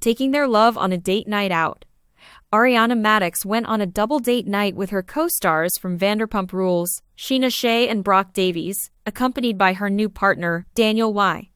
taking their love on a date night out. Ariana Madix went on a double date night with her co-stars from Vanderpump Rules, Scheana Shay and Brock Davies, accompanied by her new partner, Daniel Y.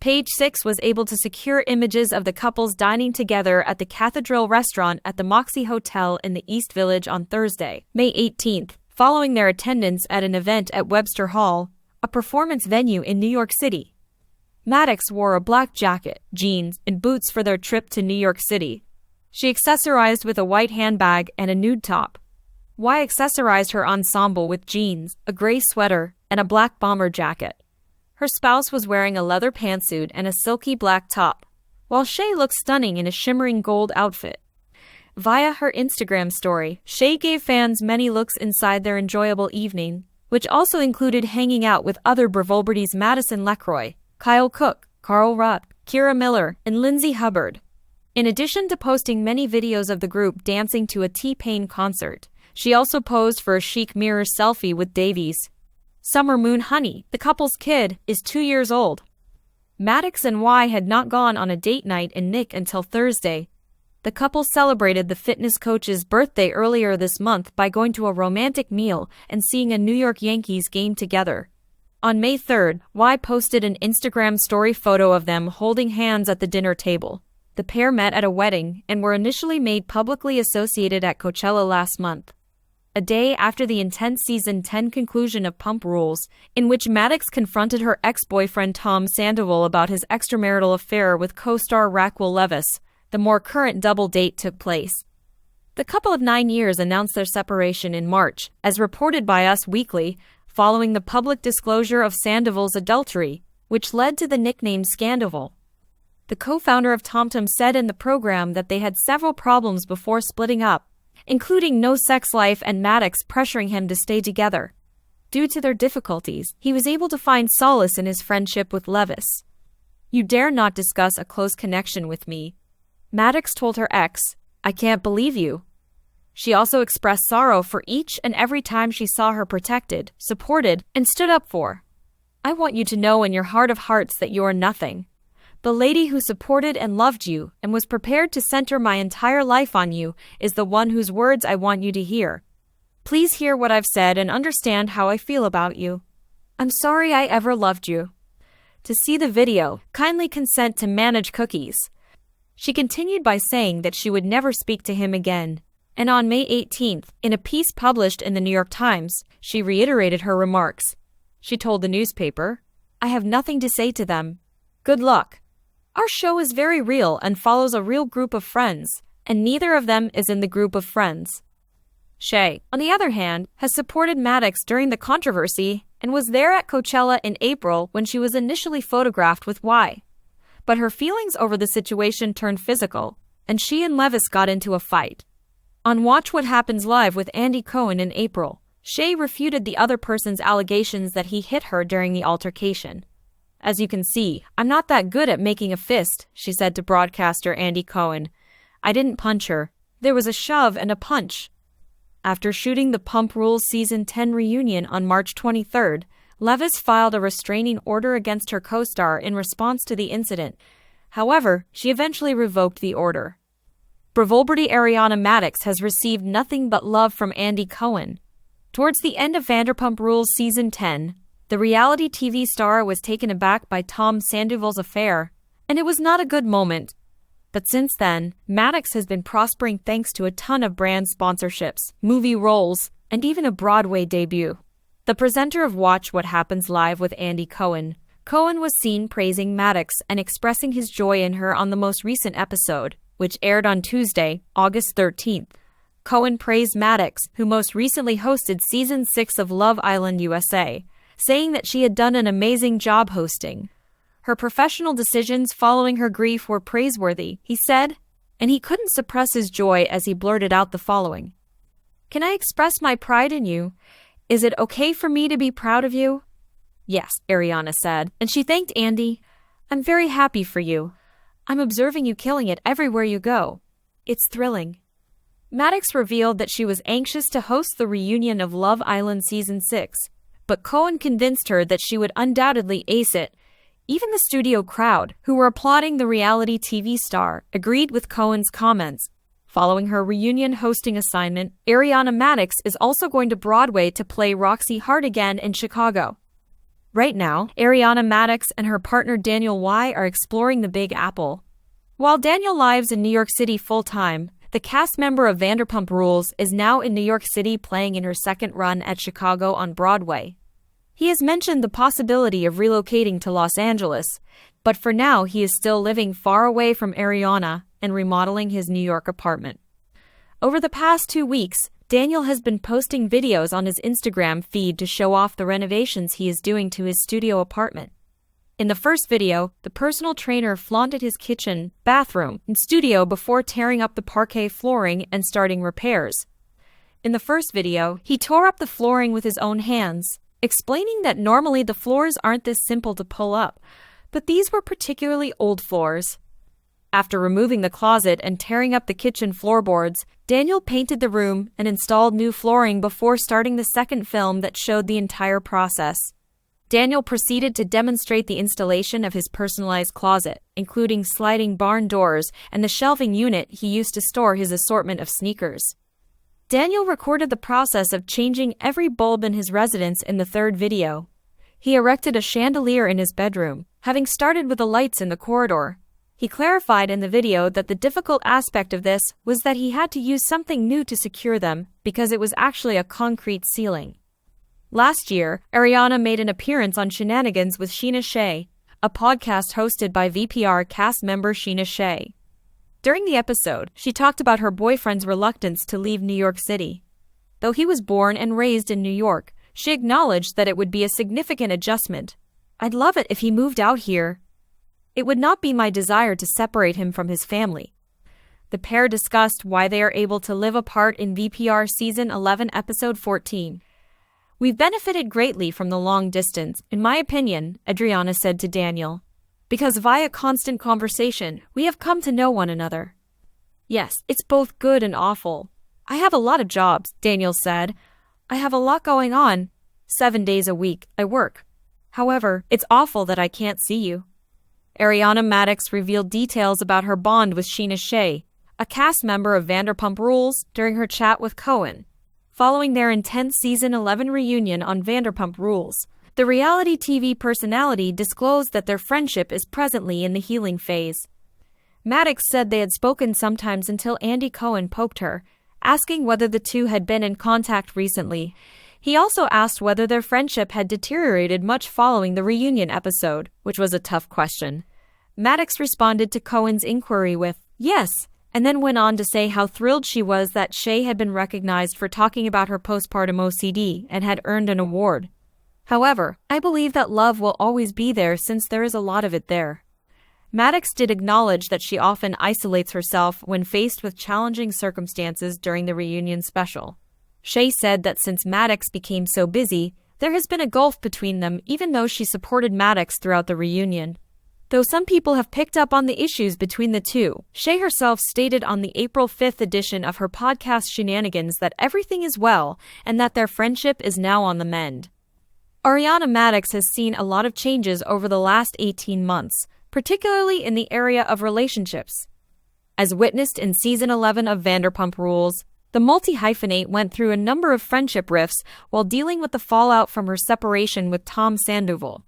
Page 6 was able to secure images of the couples dining together at the Cathedral restaurant at the Moxie Hotel in the East Village on Thursday, May 18th, following their attendance at an event at Webster Hall, a performance venue in New York City. Madix wore a black jacket, jeans, and boots for their trip to New York City. She accessorized with a white handbag and a nude top. Y accessorized her ensemble with jeans, a gray sweater, and a black bomber jacket. Her spouse was wearing a leather pantsuit and a silky black top, while Shay looked stunning in a shimmering gold outfit. Via her Instagram story, Shay gave fans many looks inside their enjoyable evening, which also included hanging out with other Bravobrities Madison LeCroy, Kyle Cook, Carl Rudd, Kira Miller, and Lindsay Hubbard. In addition to posting many videos of the group dancing to a T-Pain concert, she also posed for a chic mirror selfie with Davies. Summer Moon Honey, the couple's kid, is 2 years old. Madix and Y had not gone on a date night in Nick until Thursday. The couple celebrated the fitness coach's birthday earlier this month by going to a romantic meal and seeing a New York Yankees game together. On May 3rd, Y posted an Instagram story photo of them holding hands at the dinner table. The pair met at a wedding and were initially made publicly associated at Coachella last month, a day after the intense Season 10 conclusion of Pump Rules, in which Madix confronted her ex-boyfriend Tom Sandoval about his extramarital affair with co-star Raquel Leviss. The more current double date took place. The couple of 9 years announced their separation in March, as reported by Us Weekly, following the public disclosure of Sandoval's adultery, which led to the nickname Scandoval. The co-founder of TomTom said in the program that they had several problems before splitting up, including no sex life and Madix pressuring him to stay together. Due to their difficulties, he was able to find solace in his friendship with Leviss. "You dare not discuss a close connection with me," Madix told her ex, "I can't believe you." She also expressed sorrow for each and every time she saw her protected, supported, and stood up for. "I want you to know in your heart of hearts that you are nothing. The lady who supported and loved you and was prepared to center my entire life on you is the one whose words I want you to hear. Please hear what I've said and understand how I feel about you. I'm sorry I ever loved you." To see the video, kindly consent to manage cookies. She continued by saying that she would never speak to him again. And on May 18th, in a piece published in the New York Times, she reiterated her remarks. She told the newspaper, "I have nothing to say to them. Good luck. Our show is very real and follows a real group of friends, and neither of them is in the group of friends." Shay, on the other hand, has supported Madix during the controversy and was there at Coachella in April when she was initially photographed with Y. But her feelings over the situation turned physical, and she and Leviss got into a fight. On Watch What Happens Live with Andy Cohen in April, Shay refuted the other person's allegations that he hit her during the altercation. "As you can see, I'm not that good at making a fist," she said to broadcaster Andy Cohen. "I didn't punch her. There was a shove and a punch." After shooting the Pump Rules Season 10 reunion on March 23rd, Leviss filed a restraining order against her co-star in response to the incident. However, she eventually revoked the order. Bravobrity Ariana Madix has received nothing but love from Andy Cohen. Towards the end of Vanderpump Rules Season 10, the reality TV star was taken aback by Tom Sandoval's affair, and it was not a good moment. But since then, Madix has been prospering thanks to a ton of brand sponsorships, movie roles, and even a Broadway debut. The presenter of Watch What Happens Live with Andy Cohen, Cohen was seen praising Madix and expressing his joy in her on the most recent episode, which aired on Tuesday, August 13th. Cohen praised Madix, who most recently hosted Season 6 of Love Island USA, saying that she had done an amazing job hosting. Her professional decisions following her grief were praiseworthy, he said, and he couldn't suppress his joy as he blurted out the following. "Can I express my pride in you? Is it okay for me to be proud of you?" "Yes," Ariana said, and she thanked Andy. "I'm very happy for you. I'm observing you killing it everywhere you go. It's thrilling." Madix revealed that she was anxious to host the reunion of Love Island Season 6, but Cohen convinced her that she would undoubtedly ace it, Even the studio crowd, who were applauding the reality TV star, agreed with Cohen's comments. Following her reunion hosting assignment, Ariana Madix is also going to Broadway to play Roxy Hart again in Chicago. Right now, Ariana Madix and her partner Daniel Y are exploring the Big Apple. While Daniel lives in New York City full-time, the cast member of Vanderpump Rules is now in New York City playing in her second run at Chicago on Broadway. He has mentioned the possibility of relocating to Los Angeles, but for now he is still living far away from Ariana and remodeling his New York apartment. Over the past 2 weeks, Daniel has been posting videos on his Instagram feed to show off the renovations he is doing to his studio apartment. In the first video, the personal trainer flaunted his kitchen, bathroom, and studio before tearing up the parquet flooring and starting repairs. In the first video, he tore up the flooring with his own hands, explaining that normally the floors aren't this simple to pull up, but these were particularly old floors. After removing the closet and tearing up the kitchen floorboards, Daniel painted the room and installed new flooring before starting the second film that showed the entire process. Daniel proceeded to demonstrate the installation of his personalized closet, including sliding barn doors and the shelving unit he used to store his assortment of sneakers. Daniel recorded the process of changing every bulb in his residence in the third video. He erected a chandelier in his bedroom, having started with the lights in the corridor. He clarified in the video that the difficult aspect of this was that he had to use something new to secure them because it was actually a concrete ceiling. Last year, Ariana made an appearance on Shenanigans with Scheana Shay, a podcast hosted by VPR cast member Scheana Shay. During the episode, she talked about her boyfriend's reluctance to leave New York City. Though he was born and raised in New York, she acknowledged that it would be a significant adjustment. "I'd love it if he moved out here. It would not be my desire to separate him from his family." The pair discussed why they are able to live apart in VPR Season 11, Episode 14. "We've benefited greatly from the long distance, in my opinion," Adriana said to Daniel. "Because via constant conversation, we have come to know one another." "Yes, it's both good and awful. I have a lot of jobs," Daniel said. "I have a lot going on. 7 days a week, I work. However, it's awful that I can't see you." Ariana Madix revealed details about her bond with Scheana Shay, a cast member of Vanderpump Rules, during her chat with Cohen. Following their intense Season 11 reunion on Vanderpump Rules, the reality TV personality disclosed that their friendship is presently in the healing phase. Madix said they had spoken sometimes until Andy Cohen poked her, asking whether the two had been in contact recently. He also asked whether their friendship had deteriorated much following the reunion episode, which was a tough question. Madix responded to Cohen's inquiry with, "Yes," and then went on to say how thrilled she was that Shay had been recognized for talking about her postpartum OCD and had earned an award. "However, I believe that love will always be there since there is a lot of it there." Madix did acknowledge that she often isolates herself when faced with challenging circumstances during the reunion special. Shay said that since Madix became so busy, there has been a gulf between them even though she supported Madix throughout the reunion. Though some people have picked up on the issues between the two, Shay herself stated on the April 5th edition of her podcast Shenanigans that everything is well and that their friendship is now on the mend. Ariana Madix has seen a lot of changes over the last 18 months, particularly in the area of relationships. As witnessed in Season 11 of Vanderpump Rules, the multi-hyphenate went through a number of friendship rifts while dealing with the fallout from her separation with Tom Sandoval.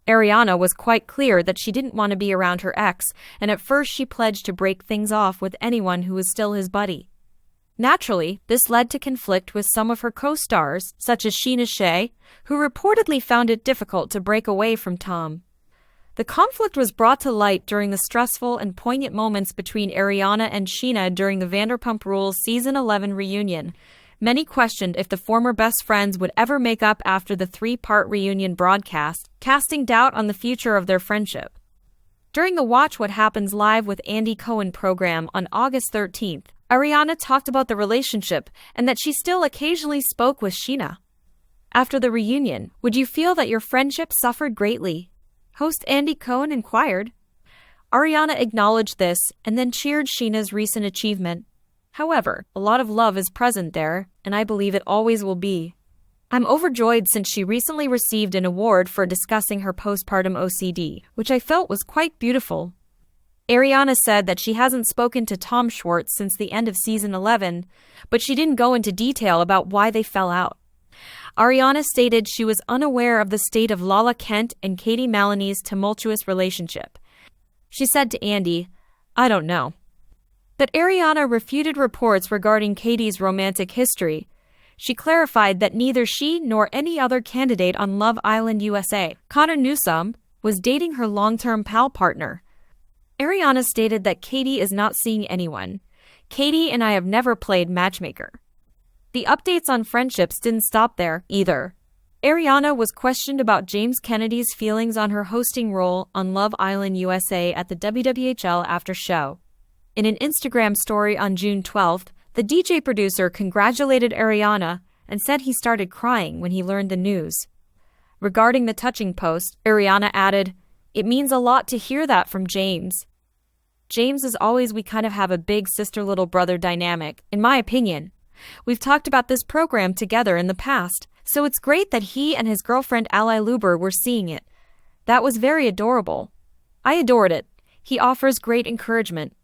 Ariana was quite clear that she didn't want to be around her ex, and at first she pledged to break things off with anyone who was still his buddy. Naturally, this led to conflict with some of her co-stars, such as Scheana Shay, who reportedly found it difficult to break away from Tom. The conflict was brought to light during the stressful and poignant moments between Ariana and Scheana during the Vanderpump Rules Season 11 reunion. Many questioned if the former best friends would ever make up after the 3-part reunion broadcast, casting doubt on the future of their friendship. During the Watch What Happens Live with Andy Cohen program on August 13th, Ariana talked about the relationship and that she still occasionally spoke with Scheana. After the reunion, would you feel that your friendship suffered greatly? Host Andy Cohen inquired. Ariana acknowledged this and then cheered Scheana's recent achievement. However, a lot of love is present there, and I believe it always will be. I'm overjoyed since she recently received an award for discussing her postpartum OCD, which I felt was quite beautiful. Ariana said that she hasn't spoken to Tom Schwartz since the end of season 11, but she didn't go into detail about why they fell out. Ariana stated she was unaware of the state of Lala Kent and Katie Maloney's tumultuous relationship. She said to Andy, "I don't know." But Ariana refuted reports regarding Katie's romantic history. She clarified that neither she nor any other candidate on Love Island USA, Connor Newsome, was dating her long-term pal partner. Ariana stated that Katie is not seeing anyone. "Katie and I have never played matchmaker." The updates on friendships didn't stop there, either. Ariana was questioned about James Kennedy's feelings on her hosting role on Love Island USA at the WWHL After Show. In an Instagram story on June 12th, the DJ producer congratulated Ariana and said he started crying when he learned the news. Regarding the touching post, Ariana added, "It means a lot to hear that from James. James is always we kind of have a big sister-little brother dynamic, in my opinion. We've talked about this program together in the past, so it's great that he and his girlfriend Ally Luber were seeing it. That was very adorable. I adored it. He offers great encouragement.